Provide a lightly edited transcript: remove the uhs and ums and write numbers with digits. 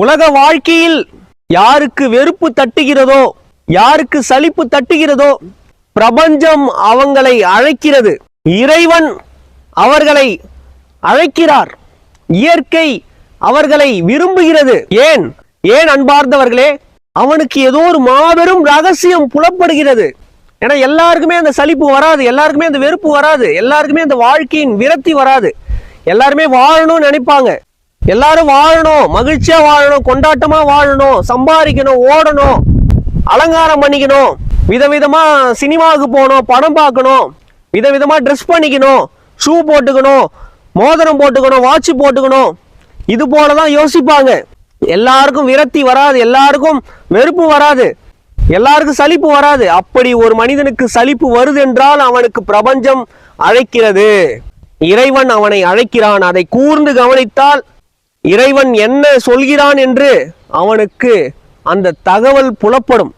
உலக வாழ்க்கையில் யாருக்கு வெறுப்பு தட்டுகிறதோ, யாருக்கு சலிப்பு தட்டுகிறதோ, பிரபஞ்சம் அவங்களை அழைக்கிறது. இறைவன் அவர்களை அழைக்கிறார். இயற்கை அவர்களை விரும்புகிறது. ஏன் ஏன் அன்பார்ந்தவர்களே, அவனுக்கு ஏதோ ஒரு மாபெரும் ரகசியம் புலப்படுகிறது. ஏன்னா எல்லாருக்குமே அந்த சலிப்பு வராது, எல்லாருக்குமே அந்த வெறுப்பு வராது, எல்லாருக்குமே அந்த வாழ்க்கையின் விரக்தி வராது. எல்லாருமே வாழணும்னு நினைப்பாங்க. எல்லாரும் வாழணும், மகிழ்ச்சியா வாழணும், கொண்டாட்டமா வாழணும், சம்பாதிக்கணும், ஓடணும், அலங்காரம் பண்ணிக்கணும், விதவிதமா சினிமாவுக்கு போகணும், படம் பார்க்கணும், விதவிதமா ட்ரெஸ் பண்ணிக்கணும், ஷூ போட்டுக்கணும், மோதிரம் போட்டுக்கணும், வாட்ச் போட்டுக்கணும். இது போலதான் யோசிப்பாங்க. எல்லாருக்கும் விரக்தி வராது, எல்லாருக்கும் வெறுப்பு வராது, எல்லாருக்கும் சலிப்பு வராது. அப்படி ஒரு மனிதனுக்கு சலிப்பு வருது என்றால் அவனுக்கு பிரபஞ்சம் அழைக்கிறது, இறைவன் அவனை அழைக்கிறான். அதை கூர்ந்து கவனித்தால் இறைவன் என்ன சொல்கிறான் என்று அவனுக்கு அந்த தகவல் புலப்படும்.